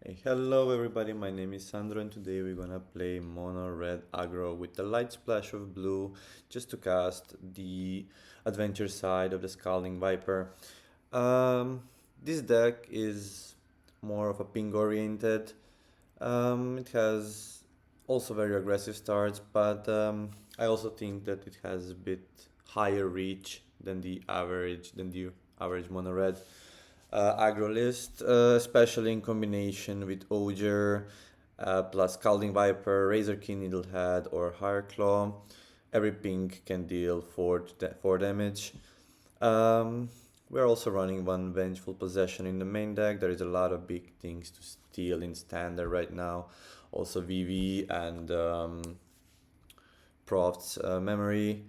Hey, hello everybody, my name is Sandro and today we're gonna play Mono-Red Aggro with the light splash of blue just to cast the adventure side of the Scalding Viper. Um, this deck is more of a ping oriented. It has also very aggressive starts, but I also think that it has a bit higher reach than the average Mono-Red aggro list, especially in combination with Ogre, plus Scalding Viper, Razor Key Needlehead, or Higher Claw. Every ping can deal 4 damage. Um, we're also running one Vengeful Possession in the main deck. There is a lot of big things to steal in standard right now. Also VV and Proft's memory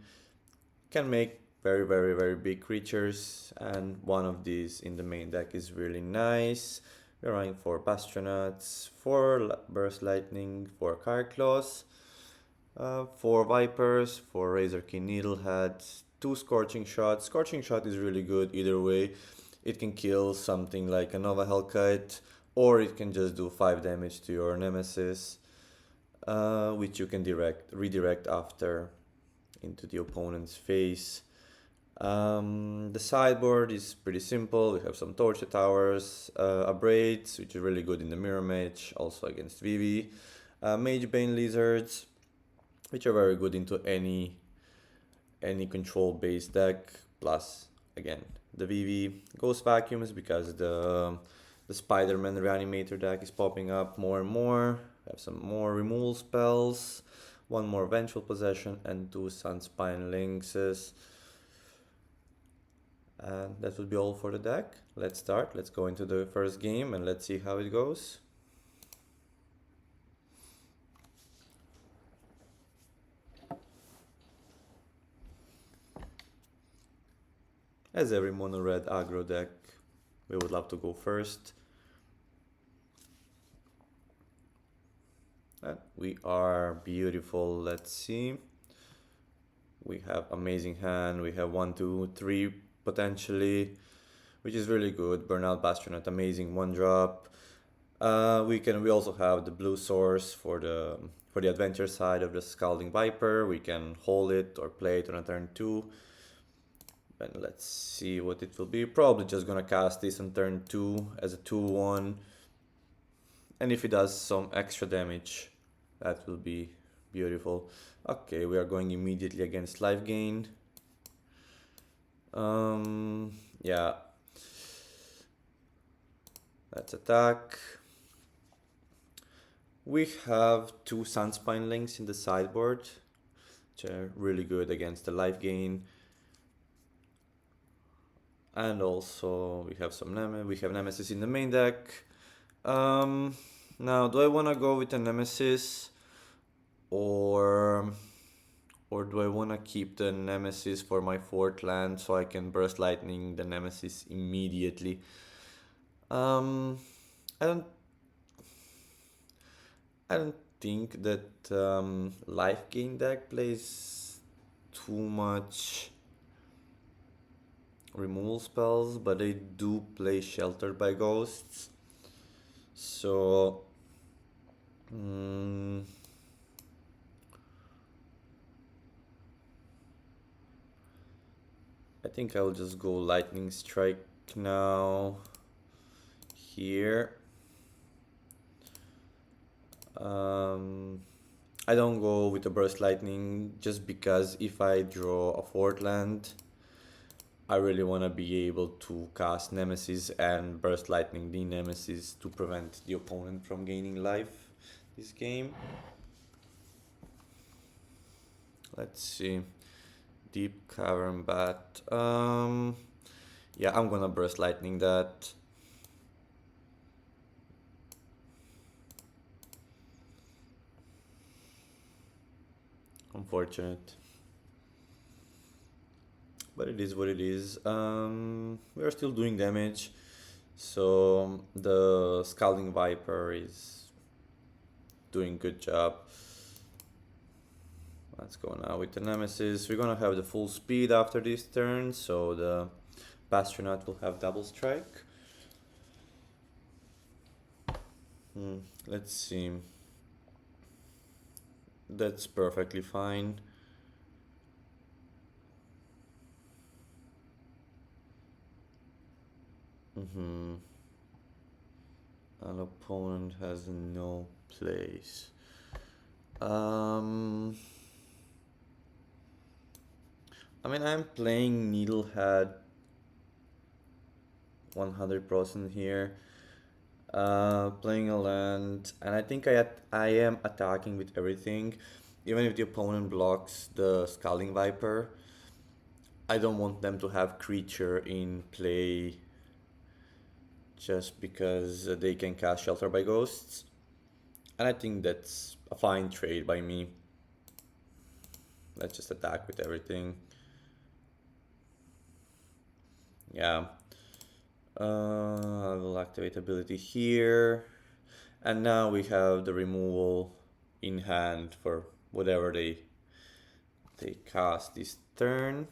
can make very big creatures, and one of these in the main deck is really nice. We're running 4 Bastronauts, 4 Burst Lightning, 4 Card Claws, 4 Vipers, 4 Razor Key Needleheads, 2 Scorching Shots. Scorching Shot is really good either way. It can kill something like a Nova Hellkite, or it can just do 5 damage to your Nemesis, which you can redirect after into the opponent's face. The sideboard is pretty simple. We have some Torture Towers, a Braids, which is really good in the Mirror Mage, also against VV, Mage Bane Lizards, which are very good into any control-based deck. Plus, again, the VV Ghost Vacuums because the Spider-Man Reanimator deck is popping up more and more. We have some more removal spells, one more Vengeful Possession, and 2 Sunspine Lynxes. And that would be all for the deck. Let's start. Let's go into the first game and let's see how it goes. As every mono-red aggro deck, we would love to go first. And we are beautiful. Let's see. We have amazing hand. We have 1, 2, 3 potentially, which is really good. Burnout Bastionet, amazing 1-drop. We also have the blue source for the adventure side of the Scalding Viper. We can hold it or play it on a turn 2. And let's see what it will be. Probably just gonna cast this on turn 2 as a 2/1. And if it does some extra damage, that will be beautiful. Okay, we are going immediately against life gain. Yeah. Let's attack. We have 2 Sunspine Links in the sideboard, which are really good against the life gain. And also we have Nemesis in the main deck. Now, do I want to go with a Nemesis or do I want to keep the Nemesis for my 4th land so I can Burst Lightning the Nemesis immediately? I don't think that life gain deck plays too much removal spells, but they do play Sheltered by Ghosts. So I think I'll just go Lightning Strike now here. I don't go with the Burst Lightning just because if I draw a 4th land, I really want to be able to cast Nemesis and Burst Lightning the Nemesis to prevent the opponent from gaining life this game. Let's see. Deep Cavern Bat. Yeah, I'm gonna Burst Lightning that. Unfortunate. But it is what it is. We are still doing damage. So the Scalding Viper is doing good job. Let's go now with the Nemesis. We're gonna have the full speed after this turn, so the Bastronaut will have double strike. Let's see. That's perfectly fine. Mm-hmm. An opponent has no place. Um, I mean, I'm playing Needlehead 100% here. Playing a land, and I think I am attacking with everything. Even if the opponent blocks the Scalding Viper, I don't want them to have creature in play just because they can cast Shelter by Ghosts. And I think that's a fine trade by me. Let's just attack with everything. Yeah. I will activate ability here. And now we have the removal in hand for whatever they cast this turn.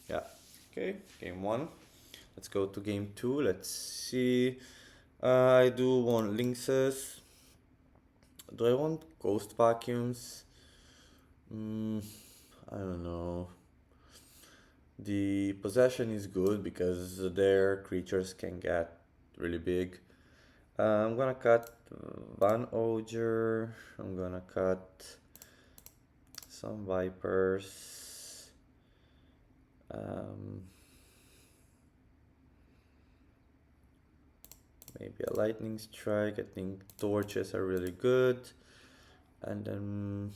Yeah. Okay, game 1. Let's go to game 2. Let's see. I do want Lynxes. Do I want Ghost Vacuums? I don't know. The possession is good because their creatures can get really big. I'm gonna cut Van Ogre. I'm gonna cut some Vipers. Maybe a Lightning Strike. I think Torches are really good. And then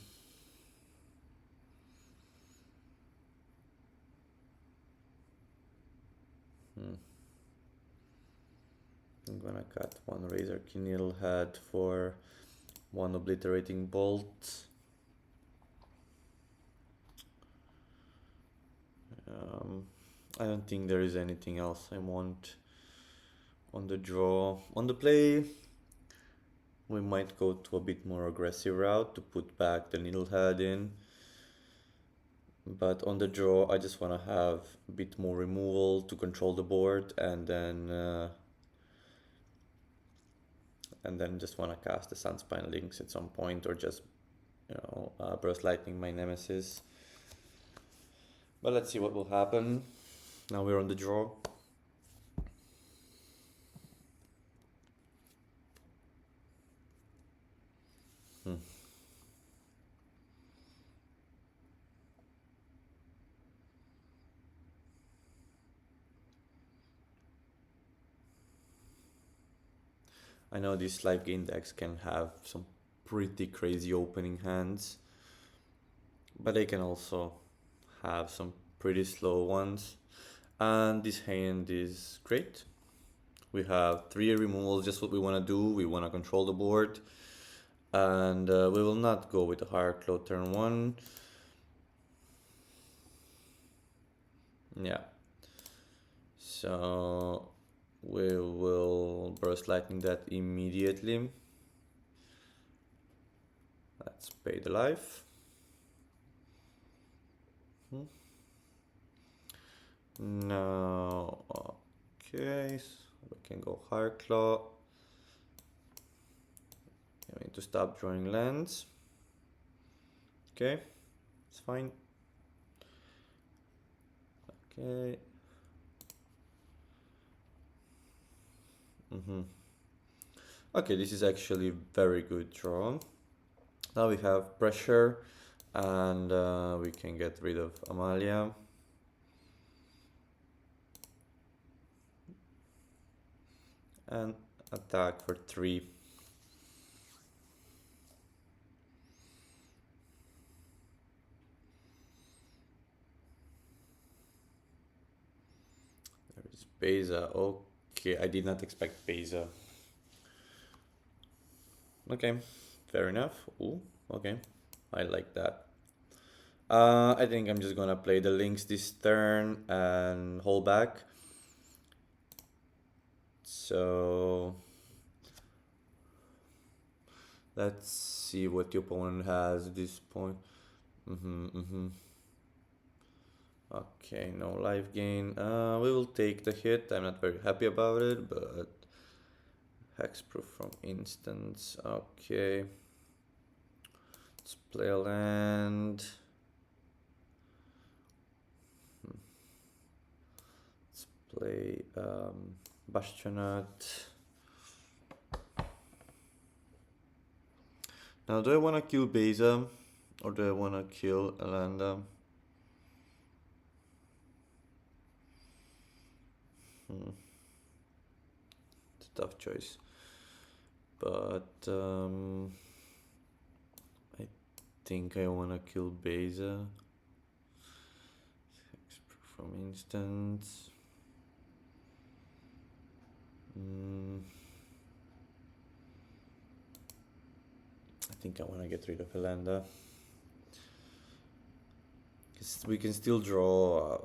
I'm gonna cut one Razor Needlehead for one Obliterating Bolt. I don't think there is anything else I want on the draw. On the play, we might go to a bit more aggressive route to put back the Needlehead in. But on the draw, I just want to have a bit more removal to control the board, and then just want to cast the Sunspine Lynx at some point, or just Burst Lightning my Nemesis. But let's see what will happen. Now we're on the draw. I know these live game decks can have some pretty crazy opening hands, but they can also have some pretty slow ones. And this hand is great. We have 3 removals, just what we want to do. We want to control the board. And we will not go with the higher claw turn 1. Yeah. So we will Burst Lightning that immediately. Let's pay the life. Now, okay, so we can go higher claw. I need to stop drawing lands. Okay, it's fine. Okay. Okay, this is actually very good draw. Now we have pressure, and we can get rid of Amalia. And attack for 3. There is Beza. Okay, I did not expect Beza. Okay, fair enough. Ooh, okay, I like that. I think I'm just gonna play the Lynx this turn and hold back. So let's see what the opponent has at this point. Okay, no life gain. We will take the hit. I'm not very happy about it, but hexproof from instance. Okay. Let's play a land. Let's play Bastionat. Now, do I want to kill Beza or do I want to kill Alanda? It's a tough choice, but I think I want to kill Beza from instance. I think I want to get rid of Alanda. Because we can still draw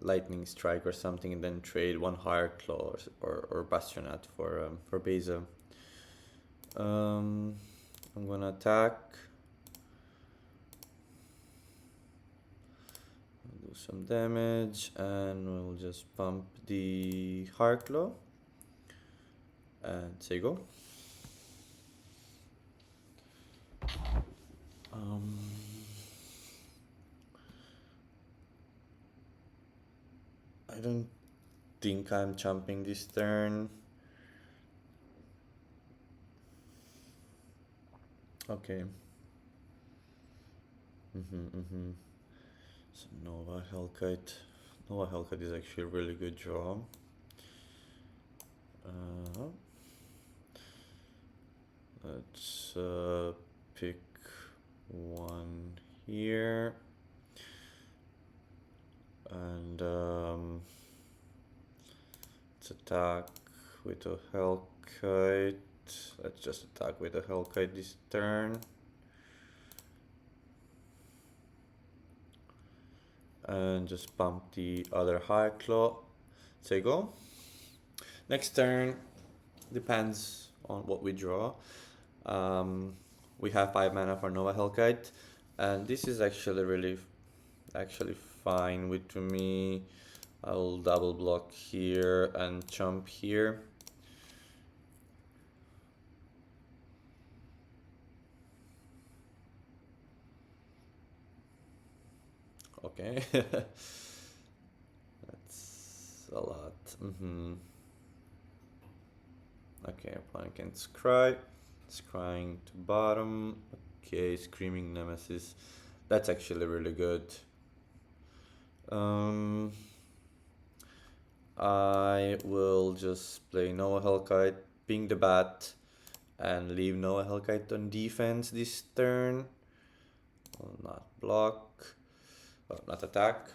Lightning Strike or something and then trade one Higher Claw or Bastionat for Beza. I'm gonna attack. Do some damage and we'll just pump the Higher Claw and say go. I don't think I'm jumping this turn. Okay. So Nova Hellkite. Nova Hellkite is actually a really good draw. Let's pick one here. And let's attack with a Hellkite. Let's just attack with a Hellkite this turn. And just pump the other High Claw. Say go. Next turn, depends on what we draw. We have 5 mana for Nova Hellkite, and this is actually fine with me. I'll double block here and jump here. Okay. That's a lot. Okay, opponent can scry. Scrying to bottom. Okay, Screaming Nemesis. That's actually really good. I will just play Noah Hellkite, ping the bat, and leave Noah Hellkite on defense this turn. Will not block. Well, not attack.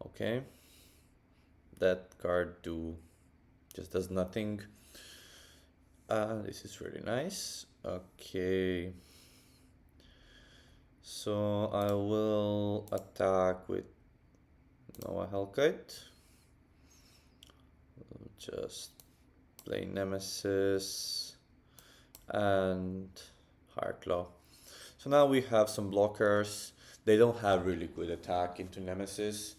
Okay. That card just does nothing. This is really nice. Okay. So I will attack with Noah Hellkite. We'll just play Nemesis and Higher Claw. So now we have some blockers. They don't have really good attack into Nemesis.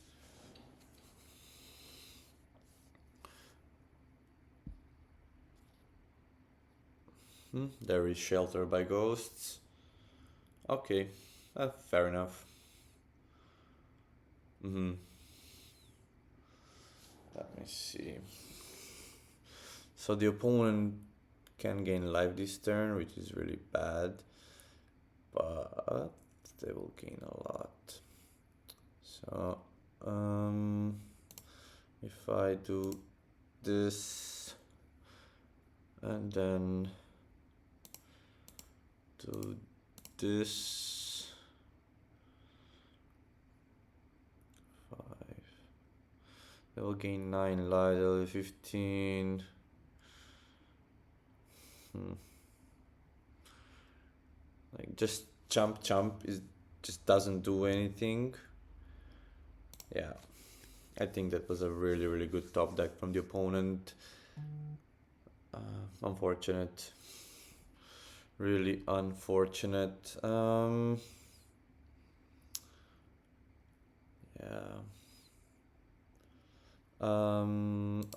There is Shelter by Ghosts. Okay, fair enough. Let me see. So the opponent can gain life this turn, which is really bad, but they will gain a lot. So if I do this and then do this, 5, they will gain 9 life, they'll be 15. Like just jump just doesn't do anything. Yeah, I think that was a really good top deck from the opponent. Unfortunate, really unfortunate. Yeah.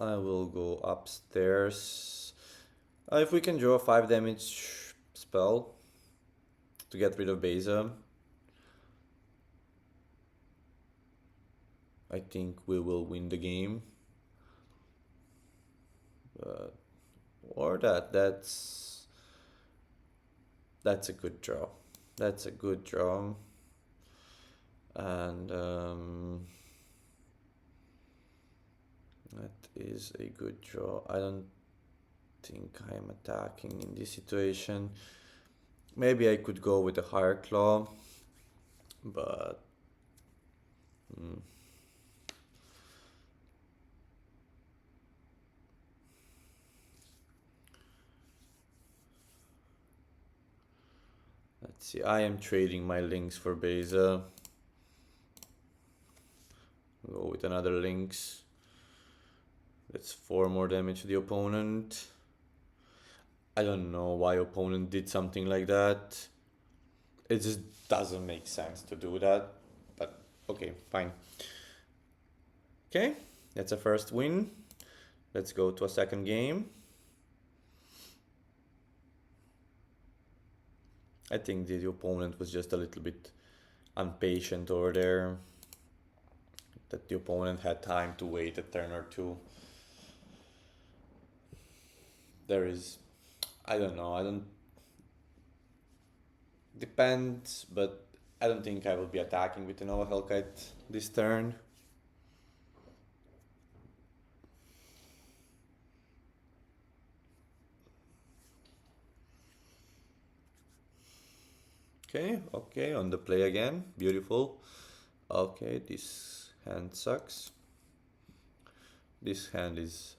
I will go upstairs. If we can draw a 5 damage spell to get rid of Beza, I think we will win the game. Or that's a good draw. That's a good draw. And that is a good draw. I don't think I'm attacking in this situation. Maybe I could go with a higher claw, but let's see. I am trading my links for Beza. Go with another links. That's 4 more damage to the opponent. I don't know why opponent did something like that. It just doesn't make sense to do that. But okay, fine. Okay, that's a first win. Let's go to a second game. I think the opponent was just a little bit impatient over there. That the opponent had time to wait a turn or two. There is, I don't know, depends, but I don't think I will be attacking with the Nova Hellkite this turn. Okay, on the play again. Beautiful. Okay, this hand sucks. This hand is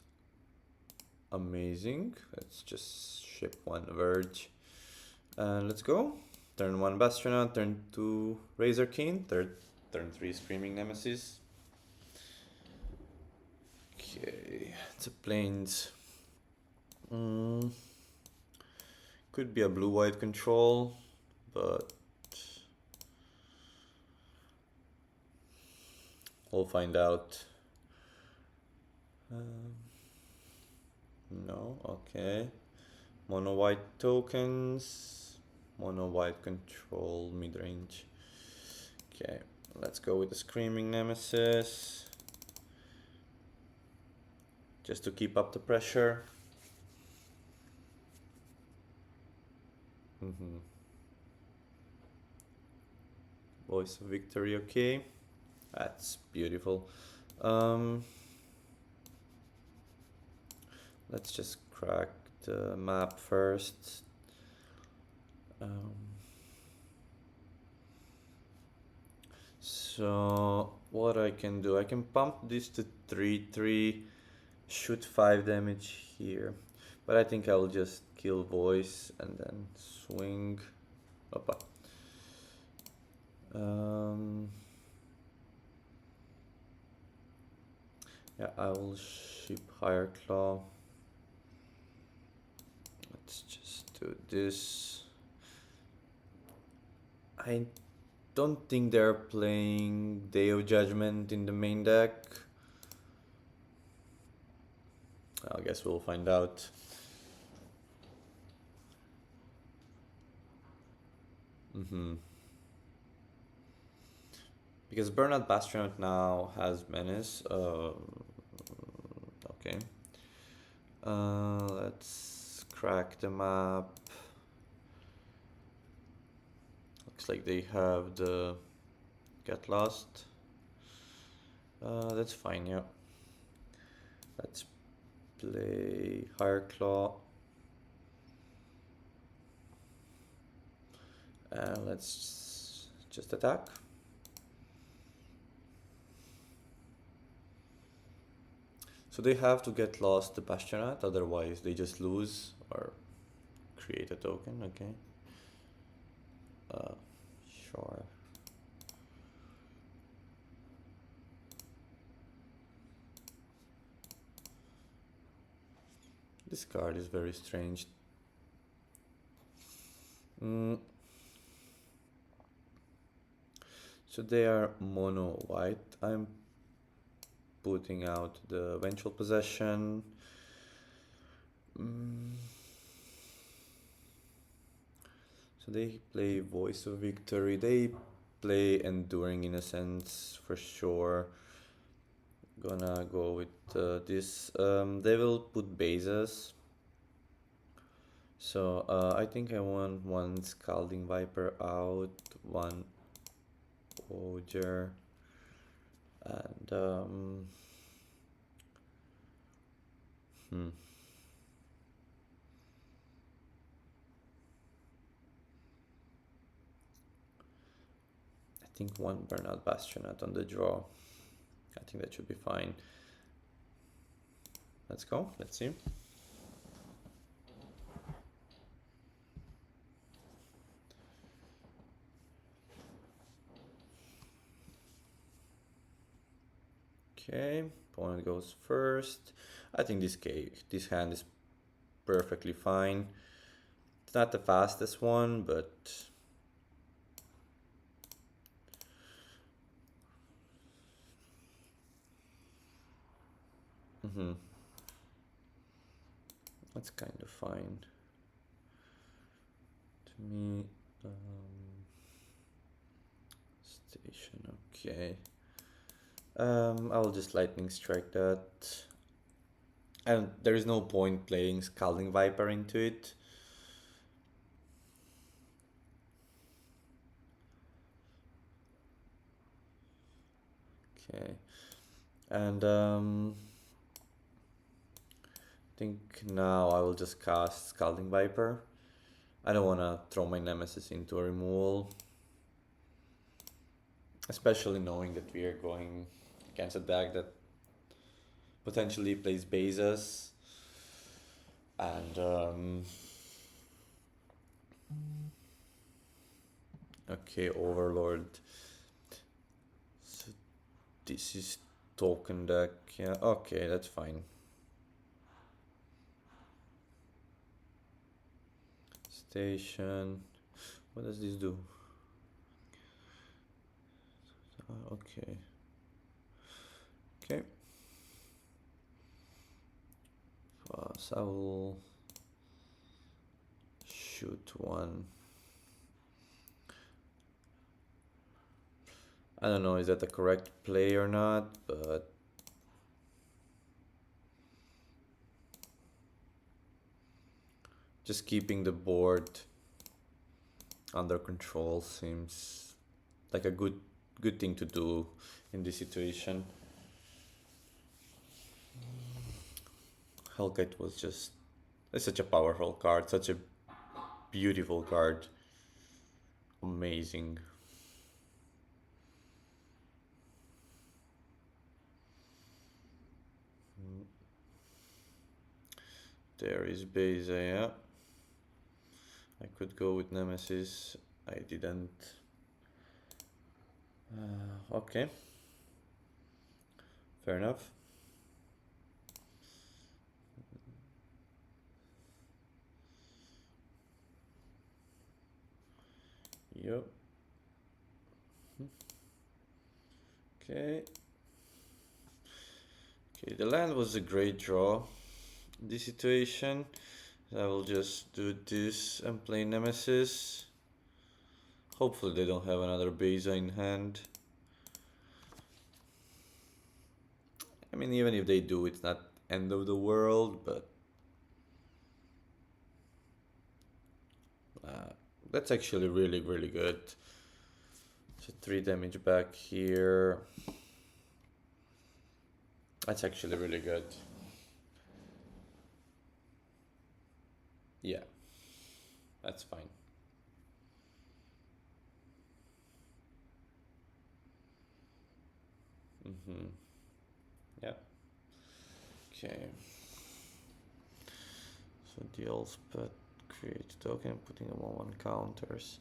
amazing. Let's just ship one Verge. And let's go. Turn 1 Bastionat, turn 2 Razor Keen, turn 3 Screaming Nemesis. Okay, it's a plains. Could be a blue-white control, but we'll find out. No, okay. Mono-white tokens, mono-white control, mid-range. Okay, let's go with the Screaming Nemesis. Just to keep up the pressure. Voice of Victory, okay. That's beautiful. Let's just crack the map first. So what I can do, I can pump this to 3/3, shoot 5 damage here, but I think I will just kill Voice and then swing. Opa. Yeah, I will ship Higher Claw. Let's just do this. I don't think they're playing Day of Judgment in the main deck. I guess we'll find out. Because Burnout Bastionet now has Menace. Okay. Let's crack the map. Looks like they have the Get Lost. That's fine, yeah. Let's play Higher Claw. And let's just attack. So they have to get lost the Bastionat, otherwise they just lose or create a token, okay. Sure. This card is very strange. So they are mono white. I'm putting out the Vengeful Possession. So they play Voice of Victory. They play Enduring Innocence for sure. Gonna go with this. They will put bases. So I think I want one Scalding Viper out, one Oger, and I think one Burnout Bastionet on the draw. I think that should be fine. Let's go. Let's see. Okay, opponent goes first. I think this hand is perfectly fine. It's not the fastest one, but that's kind of fine to me. Station, okay. I'll just Lightning Strike that. And there is no point playing Scalding Viper into it. Okay. And I think now I will just cast Scalding Viper. I don't want to throw my Nemesis into a removal. Especially knowing that we are going against a deck that potentially plays bases. And okay, Overlord. So this is token deck. Yeah, okay, that's fine. Station. What does this do? Okay. Okay. So I will shoot one. I don't know, is that the correct play or not, but just keeping the board under control seems like a good thing to do in this situation. Hellkite was just such a powerful card, such a beautiful card. Amazing. There is Beza, yeah. I could go with Nemesis. I didn't. Okay. Fair enough. Yep. Okay. Okay, the land was a great draw. This situation, I will just do this and play Nemesis. Hopefully they don't have another Beza in hand. I mean, even if they do, it's not end of the world, but that's actually really, really good. So 3 damage back here. That's actually really good. Yeah, that's fine. Yeah. Okay. So deals, but create token, putting them on counters.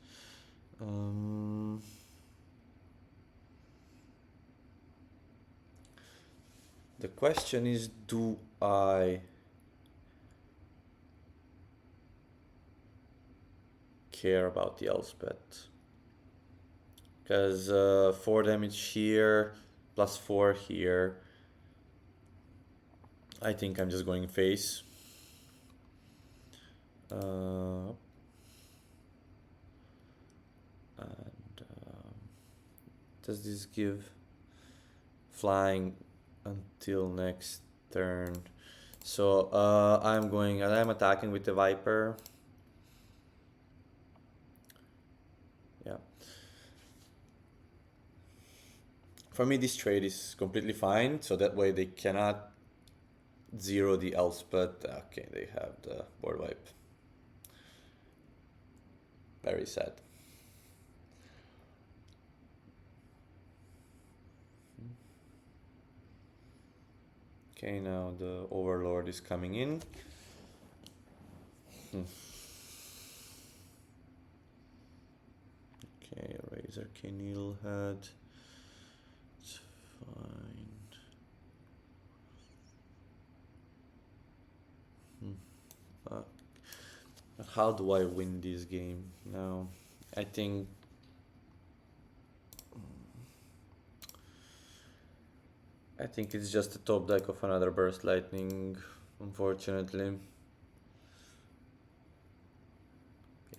The question is, do I care about the Elspeth? because 4 damage here plus 4 here. I think I'm just going face. And does this give flying until next turn? So I'm attacking with the Viper. Yeah. For me, this trade is completely fine, so that way they cannot zero the elves, but okay, they have the board wipe. Very sad. Okay, now the Overlord is coming in. Okay, Razor Needlehead. It's fine. How do I win this game now? I think it's just a top deck of another Burst Lightning, unfortunately.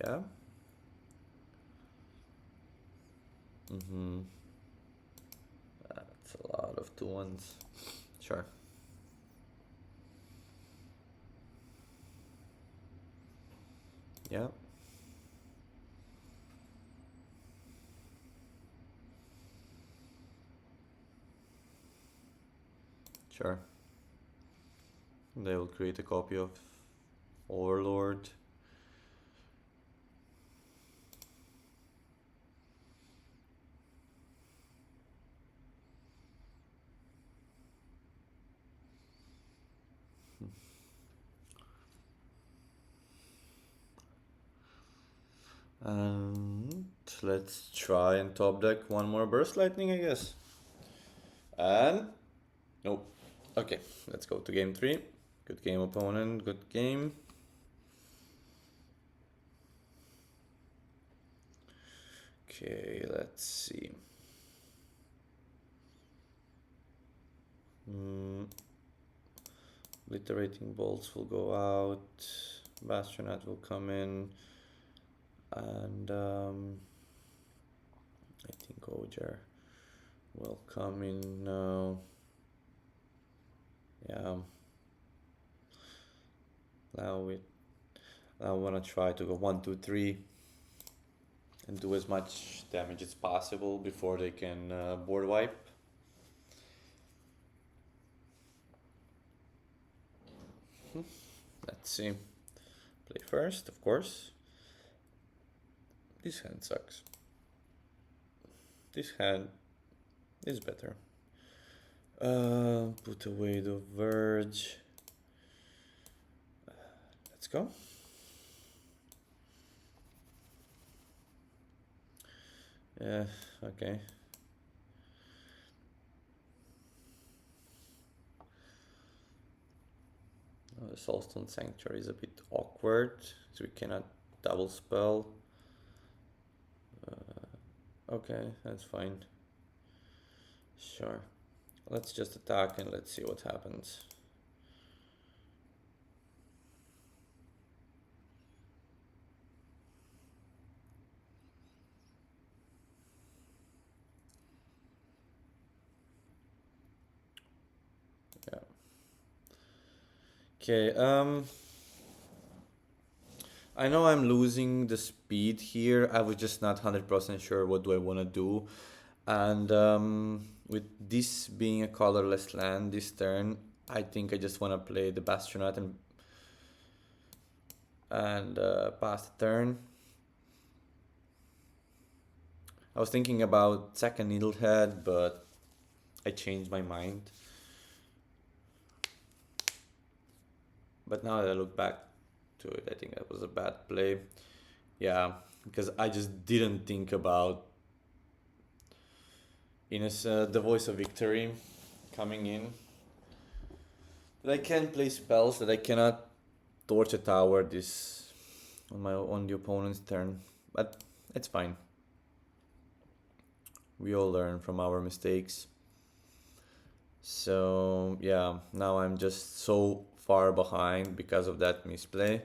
Yeah. That's a lot of 2-1s. Sure. Yeah. Sure. They will create a copy of Overlord. And let's try and top deck one more Burst Lightning, I guess. And nope. Okay, let's go to game 3. Good game, opponent. Good game. Okay, let's see. Obliterating bolts will go out. Bastionat will come in. And I think Oger will come in now. Yeah. Now I want to try to go 1, 2, 3 and do as much damage as possible before they can board wipe. Let's see. Play first, of course. This hand sucks. This hand is better. Put away the Verge. Let's go. Yeah, okay. The Soulstone Sanctuary is a bit awkward, so we cannot double spell. Okay, that's fine. Sure. Let's just attack and let's see what happens. Yeah. Okay, I know I'm losing the speed here. I was just not 100% sure what do I want to do. And with this being a colorless land this turn, I think I just want to play the Bastionat and pass the turn. I was thinking about second Needlehead, but I changed my mind. But now that I look back to it, I think that was a bad play. Yeah, because I just didn't think about the Voice of Victory coming in. That I can play spells, that I cannot torch a tower this on the opponent's turn, but it's fine. We all learn from our mistakes. So yeah, now I'm just so far behind because of that misplay.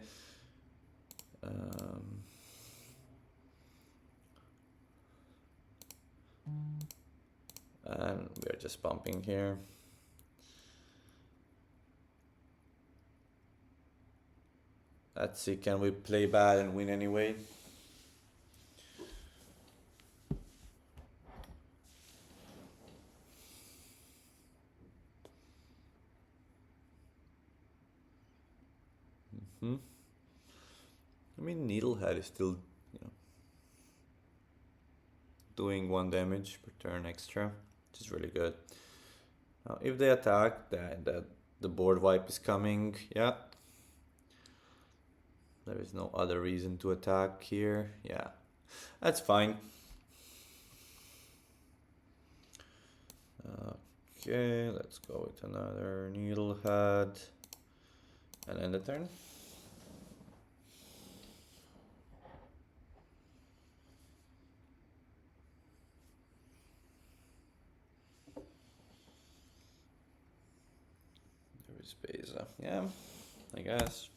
And we're just pumping here. Let's see, can we play bad and win anyway? I mean, Needlehead is still, doing 1 damage per turn extra, which is really good. Now, if they attack, the board wipe is coming. Yeah. There is no other reason to attack here. Yeah, that's fine. Okay, let's go with another Needlehead. And end the turn. There is Beza. Yeah, I guess.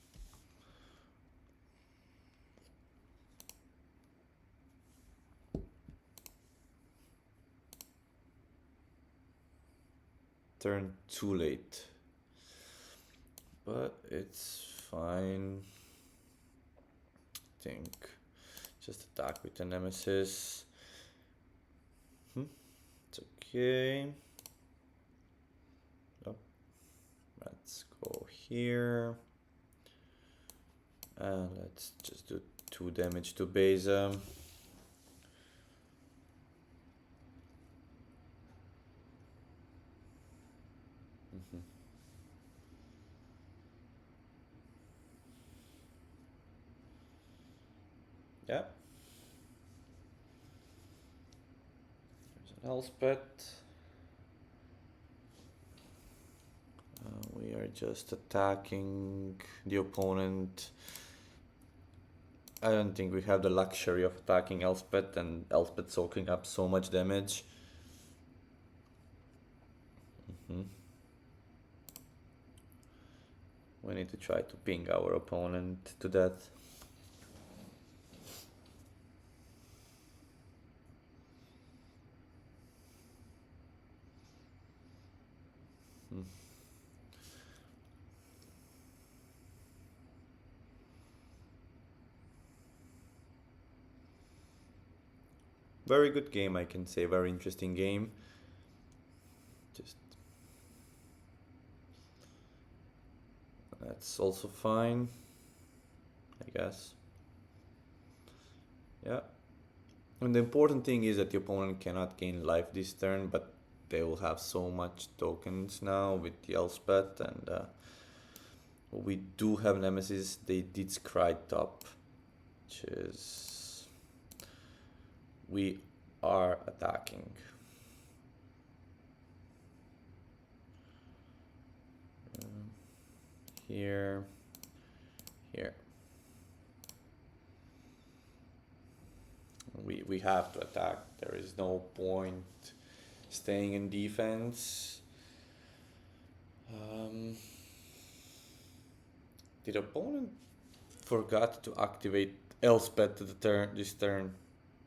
Turn too late. But it's fine. I think just attack with the Nemesis. It's okay. Oh. Let's go here. And let's just do 2 damage to Beza. Yeah. There's an Elspeth. We are just attacking the opponent. I don't think we have the luxury of attacking Elspeth and Elspeth soaking up so much damage. We need to try to ping our opponent to death. Very good game, I can say. Very interesting game. Just that's also fine, I guess. Yeah. And the important thing is that the opponent cannot gain life this turn, but they will have so much tokens now with the Elspeth, and we do have Nemesis. They did scry top, which is we are attacking. Here. We have to attack. There is no point staying in defense. Did opponent forgot to activate Elspeth to the this turn?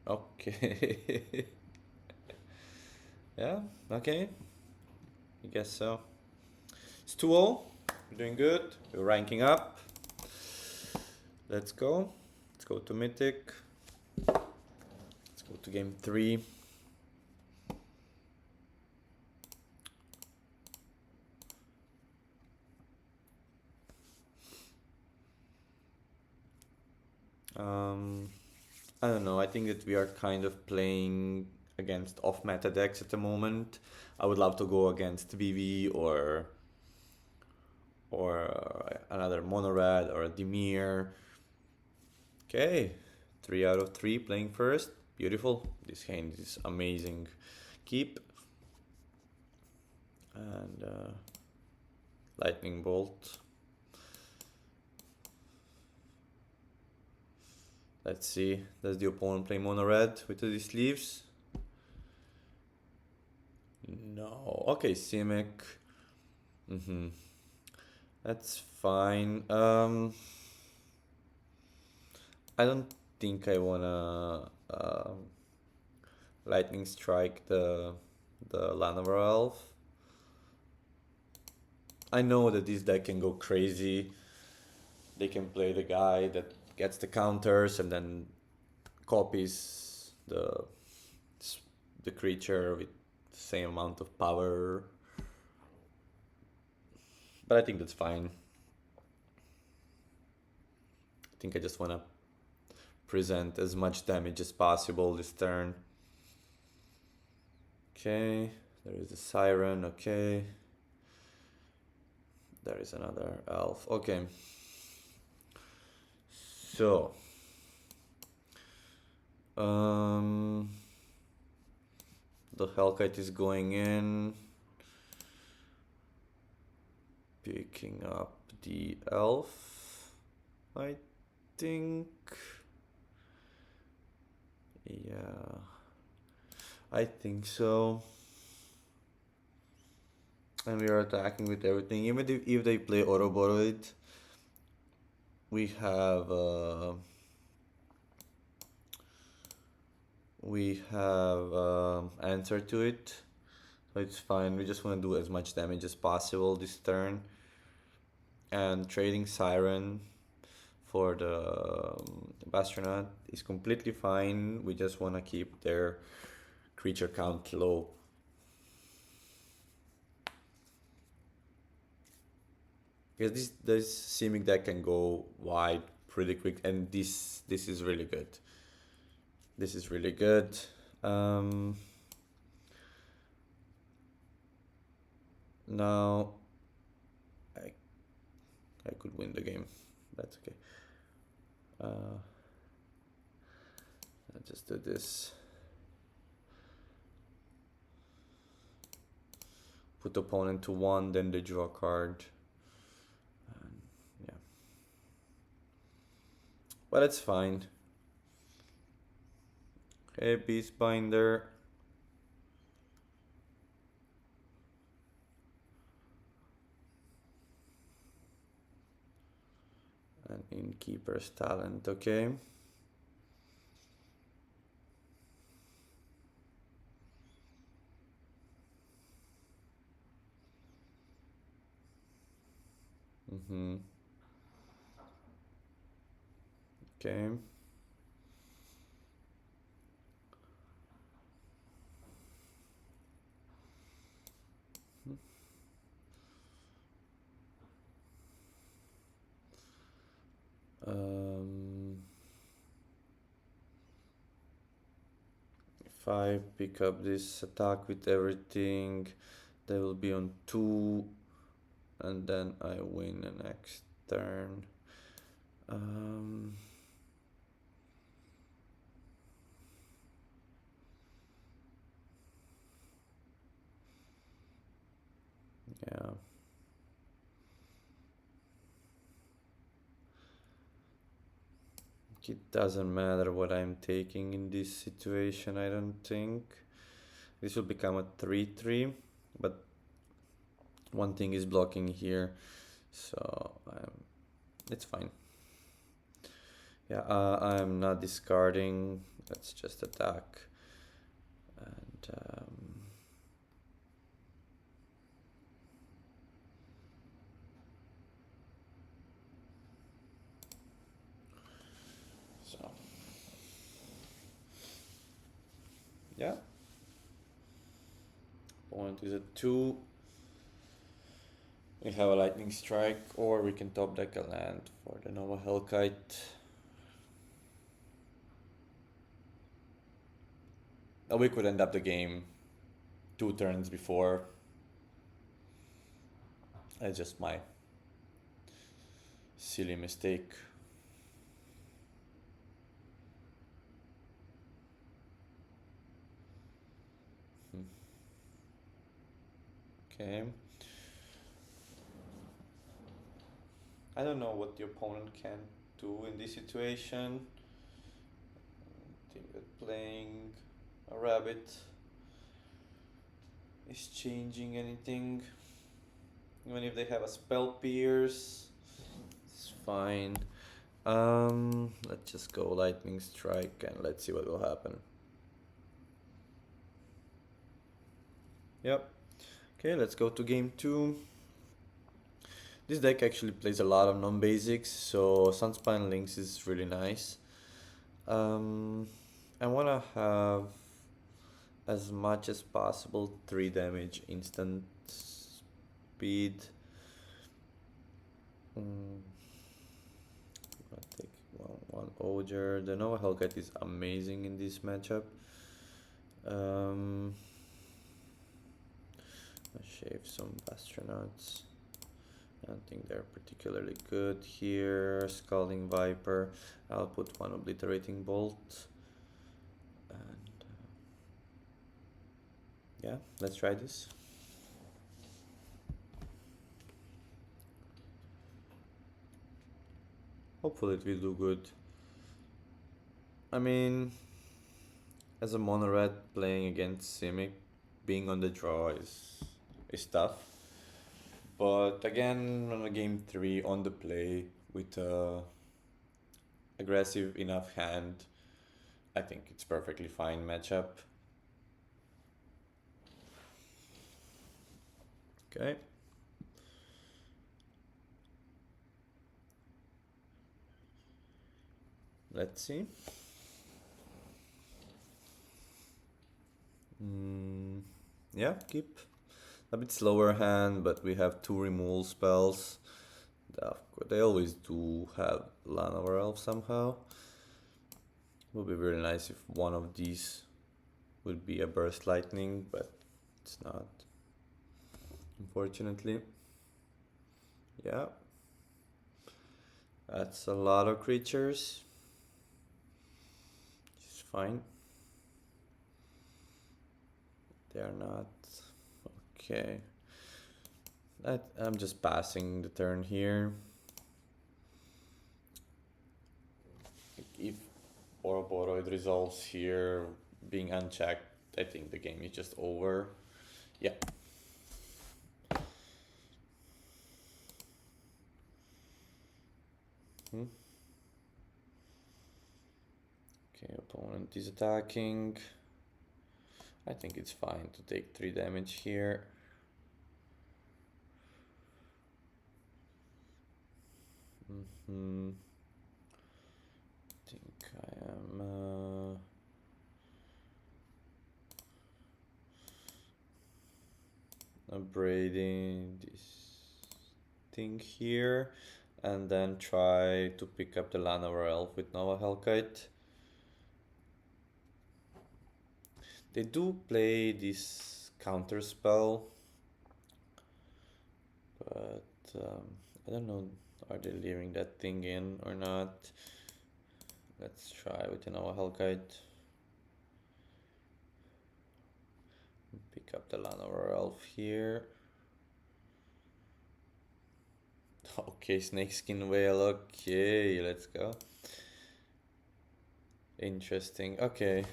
Okay. Yeah, okay. I guess so. It's 2-0. We're doing good. We're ranking up. Let's go. Let's go to Mythic. Let's go to game 3. I don't know. I think that we are kind of playing against off-meta decks at the moment. I would love to go against VV or another Mono-Red or a Dimir. Okay, 3 out of 3 playing first. Beautiful. This hand is amazing. Keep. And Lightning Bolt. Let's see. Does the opponent play Mono-Red with the sleeves? No. Okay, Simic. That's fine. I don't think I wanna lightning strike the Llanowar Elf. I know that this deck can go crazy. They can play the guy that gets the counters and then copies the creature with the same amount of power. But I think that's fine. I think I just wanna present as much damage as possible this turn. Okay, there is a Siren, okay. There is another elf, okay. So, the Hellkite is going in, picking up the elf, I think. Yeah, I think so. And we are attacking with everything. Even if they play Ouroboros, we have answer to it, so it's fine. We just want to do as much damage as possible this turn, and trading Siren for the Bastronaut is completely fine. We just want to keep their creature count low. Because this Simic deck can go wide pretty quick, and this is really good. This is really good. Now I could win the game. That's okay. I'll just do this. Put opponent to 1, then they draw a card. Yeah. But it's fine. Okay, Beastbinder. And Innkeeper's Talent, okay. Okay. If I pick up this attack with everything, they will be on 2, and then I win the next turn. Yeah. It doesn't matter what I'm taking in this situation, I don't think. This will become a 3-3, but one thing is blocking here, so it's fine. Yeah, I'm not discarding, let's just attack. And so yeah, opponent is at 2. We have a lightning strike, or we can top deck a land for the Nova Hellkite. We could end up the game 2 turns before. That's just my silly mistake. Okay. I don't know what the opponent can do in this situation. I think that playing a rabbit is changing anything. Even if they have a spell pierce, it's fine. Let's just go lightning strike and let's see what will happen. Yep. Okay, let's go to game 2. This deck actually plays a lot of non-basics, so Sunspine Lynx is really nice. I wanna have as much as possible 3 damage instant speed. I'll take one Ogre. The Nova Hellcat is amazing in this matchup. I'll shave some astronauts. I don't think they're particularly good here. Scalding Viper. I'll put one Obliterating Bolt. And yeah, let's try this. Hopefully it will do good. I mean, as a Mono-Red playing against Simic, being on the draw is tough. But again, on a game 3 on the play with a aggressive enough hand, I think it's perfectly fine matchup. Okay. Let's see. Yeah, keep. A bit slower hand, but we have 2 removal spells. They always do have Land over Elf somehow. Would be really nice if one of these would be a Burst Lightning, but it's not, unfortunately. Yeah. That's a lot of creatures. It's fine. They are not. Okay. I'm just passing the turn here. If Ouroboros resolves here, being unchecked, I think the game is just over. Yeah. Okay, opponent is attacking. I think it's fine to take 3 damage here. I think I am upgrading this thing here and then try to pick up the Land over Elf with Nova Hellkite. They do play this counter spell, but I don't know, are they leaving that thing in or not? Let's try with the Nova Hellkite. Pick up the Land over Elf here. Okay, Snakeskin Whale, okay, let's go. Interesting, okay.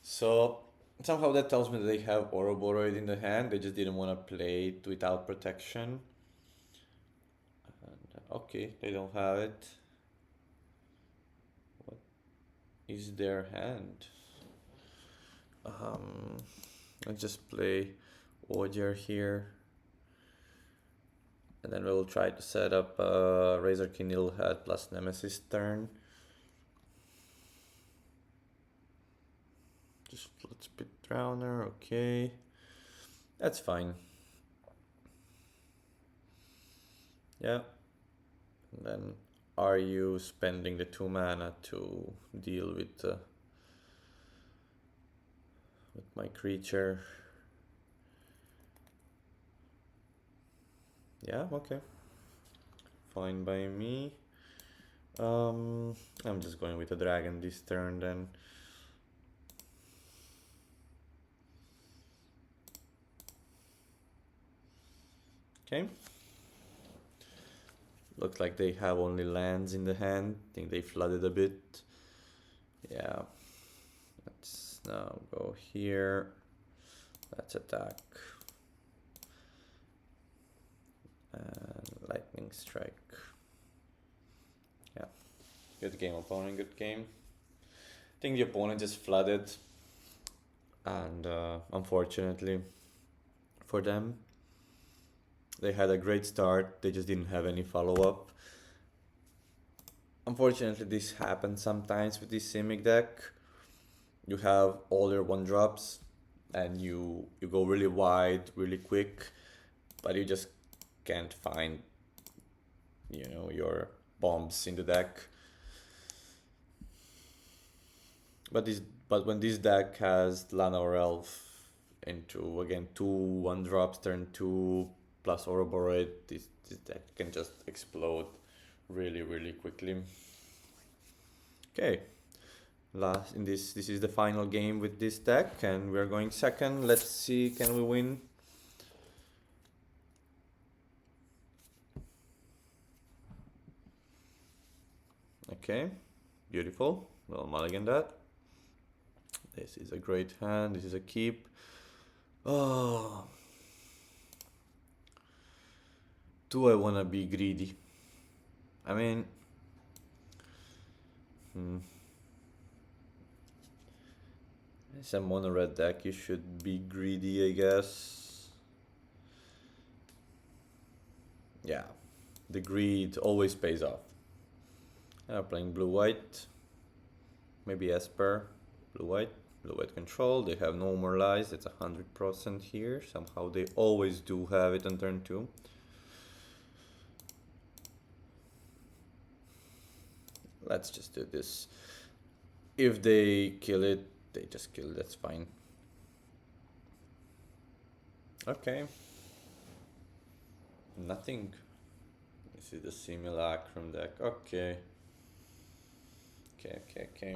So somehow that tells me that they have Ouroboros in the hand, they just didn't want to play it without protection. And, okay, they don't have it. What is their hand? Let's just play Ogier here. And then we'll try to set up Razorkin Needlehead plus Nemesis turn. Just let's Pit Drowner, okay. That's fine. Yeah. And then are you spending the 2 mana to deal with my creature? Yeah, okay. Fine by me. I'm just going with a dragon this turn then. Okay. Looks like they have only lands in the hand. I think they flooded a bit. Yeah. Let's now go here. Let's attack. And lightning strike. Yeah, good game opponent, good game. I think the opponent just flooded, and unfortunately for them, they had a great start, they just didn't have any follow-up. Unfortunately, this happens sometimes with this Simic deck. You have all your 1-drops and you go really wide, really quick, but you just can't find, you know, your bombs in the deck. But when this deck has Lana or Elf into, again, 2 1-drops, turn 2 plus Ouroboros, this deck can just explode really, really quickly. Okay, this is the final game with this deck, and we're going second. Let's see, can we win? Okay, beautiful. Well, mulligan that. This is a great hand. This is a keep. Oh, do I want to be greedy? I mean, it's a mono-red deck. You should be greedy, I guess. Yeah, the greed always pays off. Playing blue-white. Maybe Esper. Blue-white. Blue-white control. They have no more lies. It's 100% here. Somehow they always do have it on turn 2. Let's just do this. If they kill it, they just kill it. That's fine. Okay. Nothing. This is the Simulacrum deck. Okay. Okay.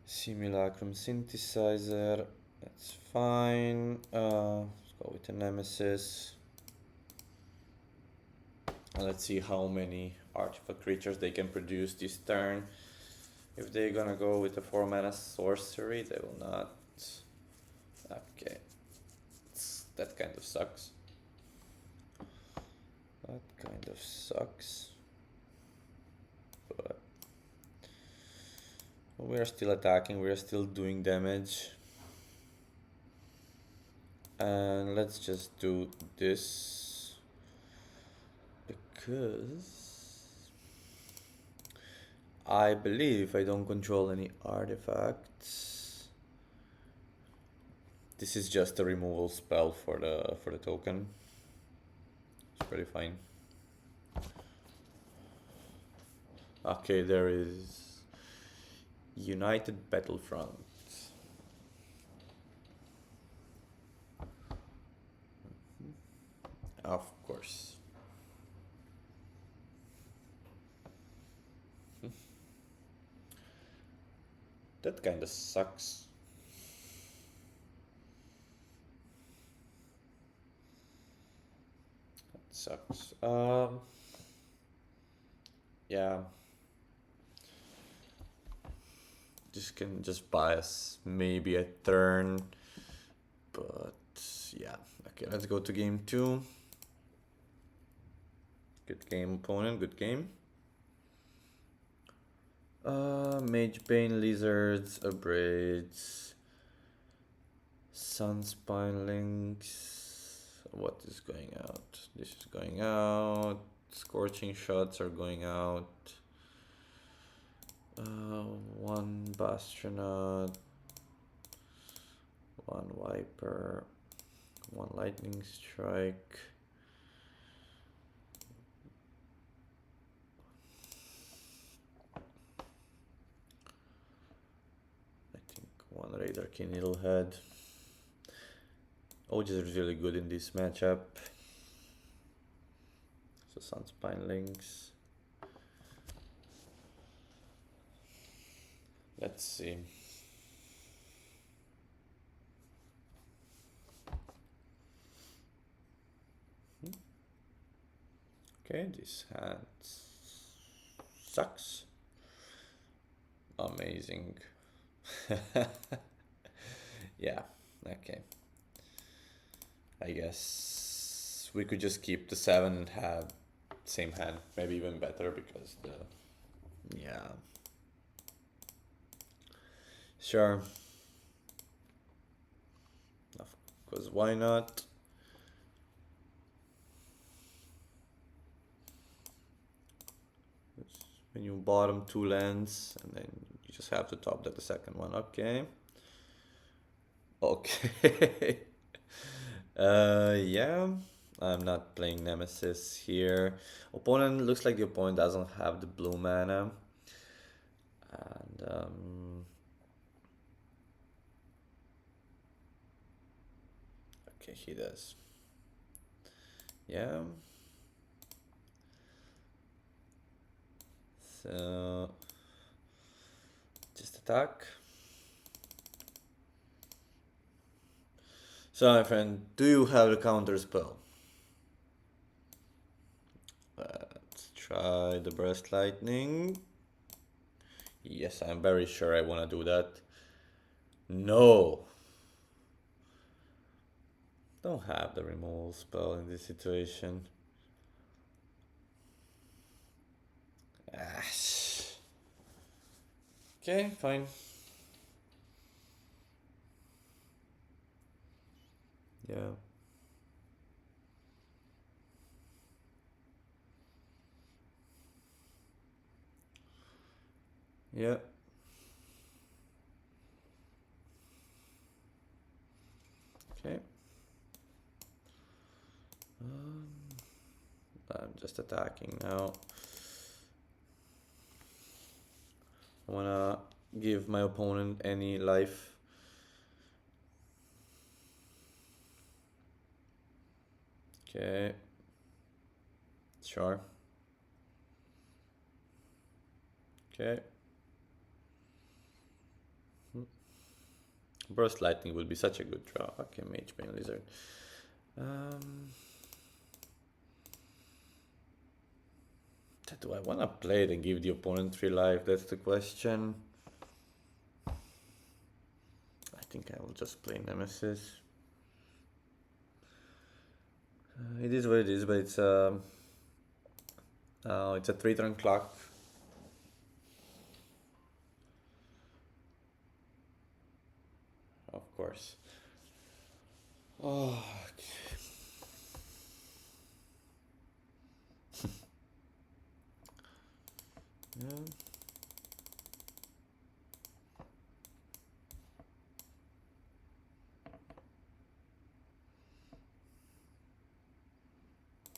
Simulacrum synthesizer. That's fine. Let's go with the Nemesis. And let's see how many artifact creatures they can produce this turn. If they're gonna go with a 4-mana sorcery, they will not. Okay. That kind of sucks. But we are still attacking, we are still doing damage. And let's just do this. Because I believe I don't control any artifacts. This is just a removal spell for the token. It's pretty fine. Okay, there is United Battlefront. Of course. That kinda sucks. That sucks. Yeah. This can just buy us maybe a turn, but yeah. Okay, let's go to game 2. Good game, opponent, good game. Magebane, Lizards, Abrades, Sunspine Lynx. What is going out? This is going out. Scorching Shots are going out. 1 Bastronaut, 1 Viper, 1 Lightning Strike. I think 1 Radar Key Needlehead. OG is really good in this matchup. So Sunspine Lynx. Let's see. Okay, this hand sucks. Amazing. Yeah, okay. I guess we could just keep the 7 and have same hand, maybe even better because the, yeah. Sure. Because why not? When you bottom 2 lands and then you just have to top that the second one. Okay. Okay. Yeah. I'm not playing Nemesis here. Opponent looks like the opponent doesn't have the blue mana. And okay, he does. Yeah. So just attack. So my friend, do you have the counter spell? Let's try the burst lightning. Yes, I'm very sure I want to do that. No. Don't have the removal spell in this situation. Ash. Okay, fine. Yeah. Yeah. Okay. I'm just attacking now. I wanna give my opponent any life. Okay. Sure. Okay. Burst lightning would be such a good draw. Okay, Mage Bane Lizard. Do I want to play it and give the opponent 3 life? That's the question. I think I will just play Nemesis. It is what it is, but it's a 3-turn clock. Of course. Oh, okay. Yeah.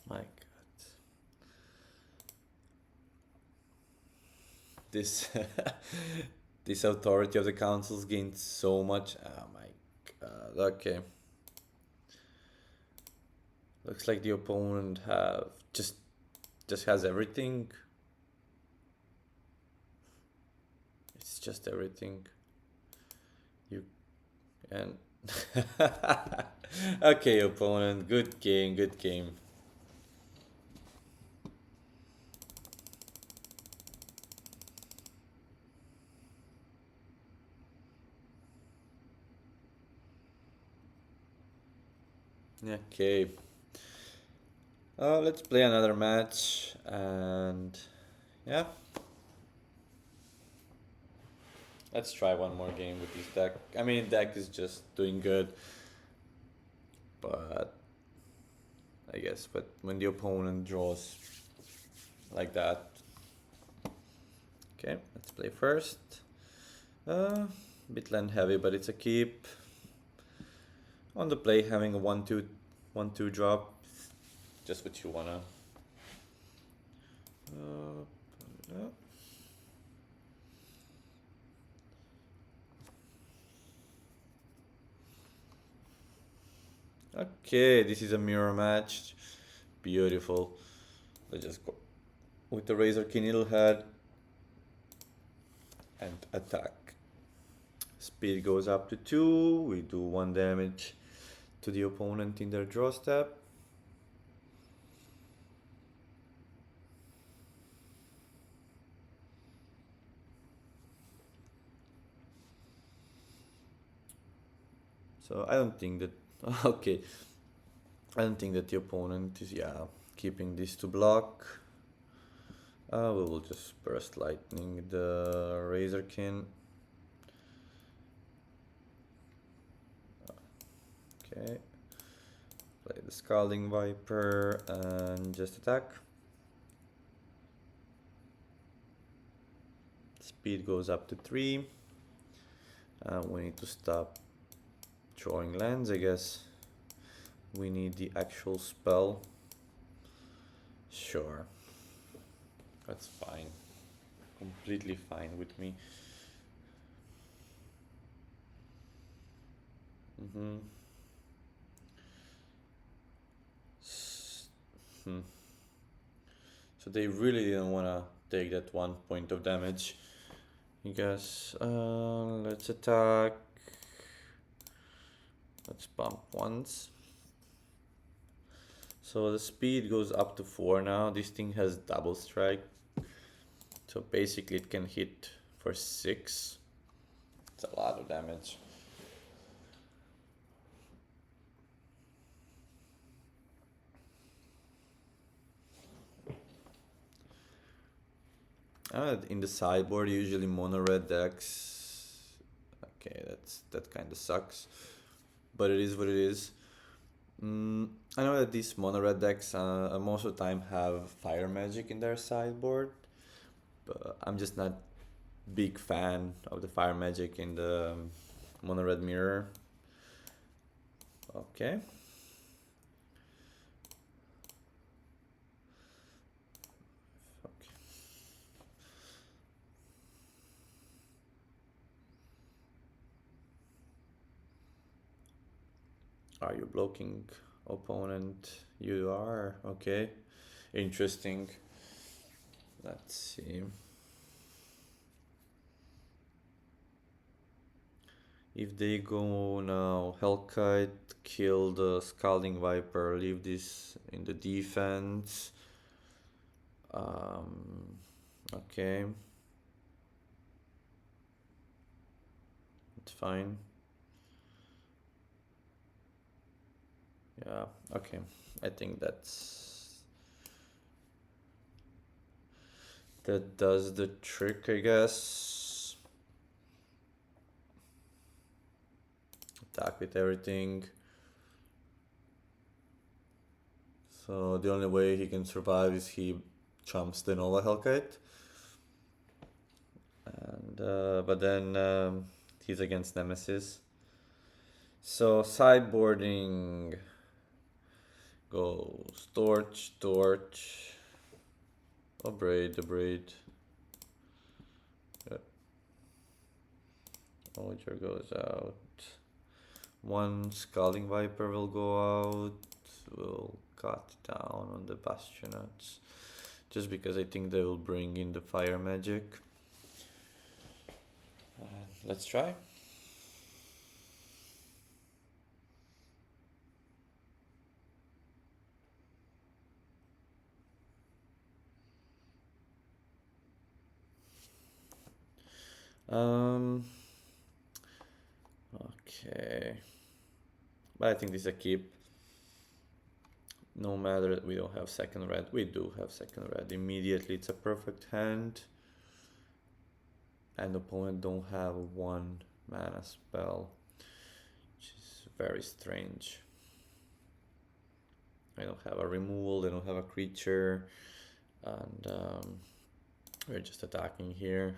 My God. This this authority of the councils gained so much. Oh my God. Okay. Looks like the opponent have just has everything. It's just everything. You and okay, opponent. Good game. Good game. Okay. Let's play another match and yeah. Let's try one more game with this deck. I mean, deck is just doing good, but I guess, but when the opponent draws like that. Okay, let's play first. Bit land heavy, but it's a keep. On the play, having a 1/2 drop, just what you wanna. Okay, this is a mirror match. Beautiful. Let's just go with the Razor Key Needlehead and attack. Speed goes up to 2. We do 1 damage to the opponent in their draw step. So I don't think that okay. I don't think that the opponent is keeping this to block. We will just burst lightning the Razorkin. Okay. Play the Scalding Viper and just attack. Speed goes up to 3. We need to stop drawing lands, I guess. We need the actual spell. Sure. That's fine. Completely fine with me. So they really didn't want to take that 1 point of damage. I guess let's attack. Let's bump once. So the speed goes up to 4 now. This thing has double strike. So basically it can hit for 6. It's a lot of damage. In the sideboard, usually Mono-Red decks. Okay, that kind of sucks, but it is what it is. I know that these Mono-Red decks most of the time have Fire Magic in their sideboard, but I'm just not big fan of the Fire Magic in the Mono-Red mirror. Okay. Are you blocking, opponent? You are, okay. Interesting. Let's see. If they go now, Hellkite, kill the Scalding Viper, leave this in the defense. Okay. It's fine. Yeah, okay. I think that does the trick, I guess. Attack with everything. So the only way he can survive is he chumps the Nova Hellkite. And but then he's against Nemesis. So sideboarding goes Torch, Torch. Braid. Yep. Oger goes out. One Scalding Viper will go out. We'll cut down on the Bastionets. Just because I think they will bring in the Fire Magic. Let's try. Okay. But I think this is a keep. No matter that we don't have second red, we do have second red. Immediately it's a perfect hand. And the opponent don't have 1 mana spell, which is very strange. I don't have a removal, they don't have a creature, and we're just attacking here.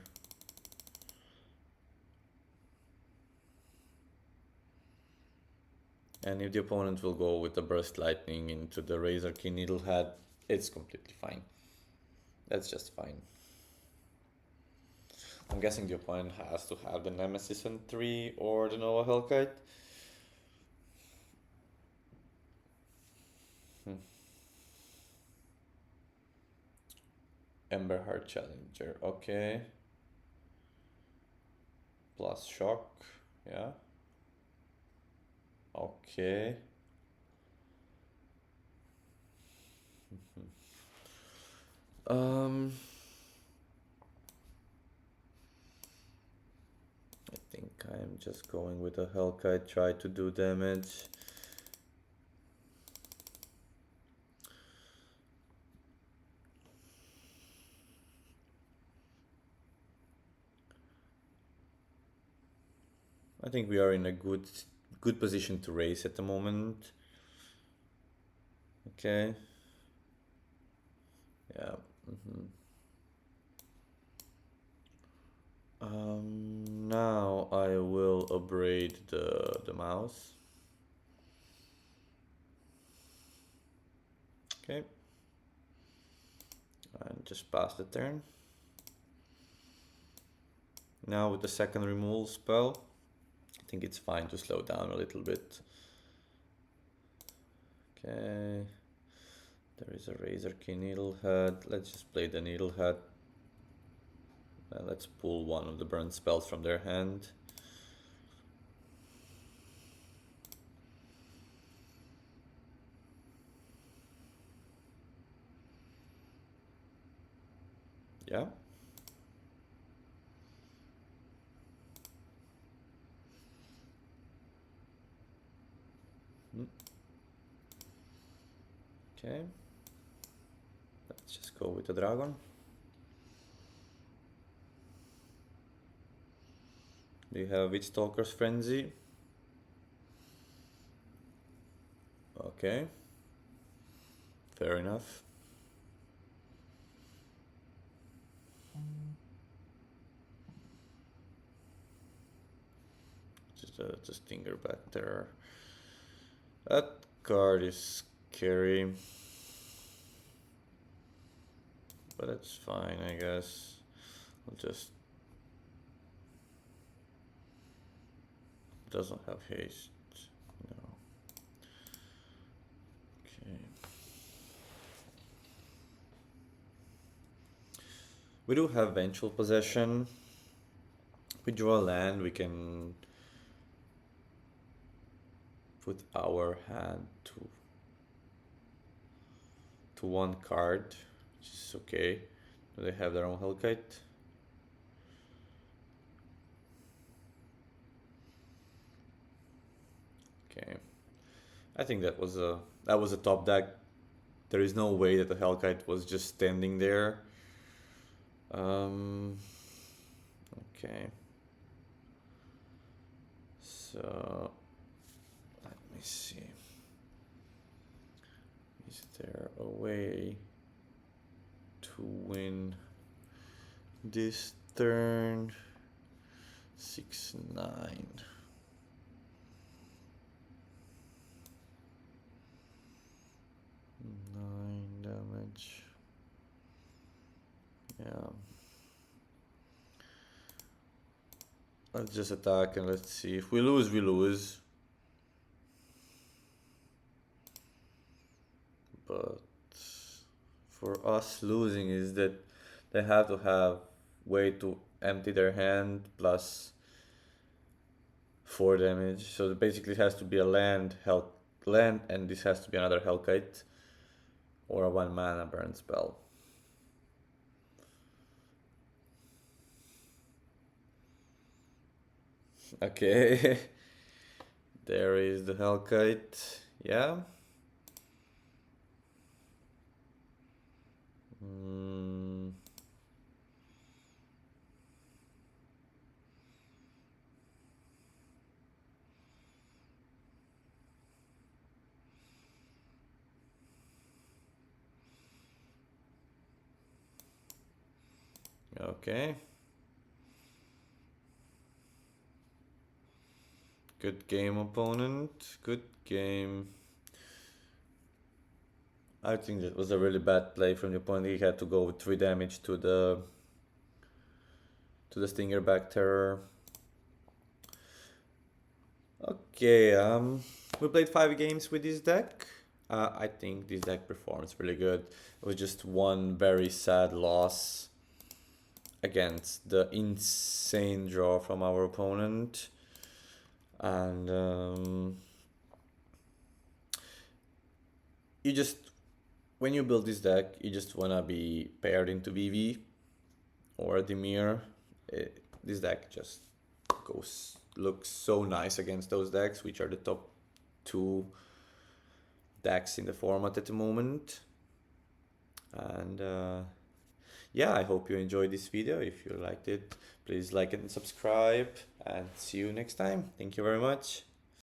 And if the opponent will go with the Burst Lightning into the Razorkin Needlehead, it's completely fine. That's just fine. I'm guessing the opponent has to have the Nemesis on 3 or the Nova Hellkite. Emberheart Challenger, okay. Plus Shock, yeah. Okay. I think I'm just going with a Hellkite, try to do damage. I think we are in a good position to race at the moment. Okay. Yeah. Now I will upgrade the mouse. Okay. And just pass the turn. Now with the second removal spell, I think it's fine to slow down a little bit. Okay. There is a Razor Key Needlehead. Let's just play the Needlehead. Let's pull one of the burn spells from their hand. Yeah. Okay. Let's just go with the dragon. Do you have Witchstalker's Frenzy? Okay. Fair enough. Just a stinger back there. That card is scary. But it's fine, I guess. I'll just... Doesn't have haste. No. Okay. We do have Vengeful Possession. We draw a land, we can put our hand to one card, which is okay. Do they have their own Hellkite? Okay. I think that was a top deck. There is no way that the Hellkite was just standing there. Okay. So let me see. Is there a way to win this turn? 6-9. 9 damage. Yeah. Let's just attack and let's see. If we lose, we lose. But for us, losing is that they have to have way to empty their hand plus 4 damage. So basically it has to be a land, and this has to be another Hellkite or a 1 mana burn spell. Okay. There is the Hellkite. Yeah. Okay. Good game, opponent. Good game. I think that was a really bad play from the opponent. He had to go with 3 damage to the Stinger back terror. Okay, we played 5 games with this deck. I think this deck performs really good. It was just one very sad loss against the insane draw from our opponent. And you just, when you build this deck, you just wanna be paired into VV or Dimir. This deck just goes looks so nice against those decks, which are the top 2 decks in the format at the moment. And yeah, I hope you enjoyed this video. If you liked it, please like it and subscribe, and see you next time. Thank you very much.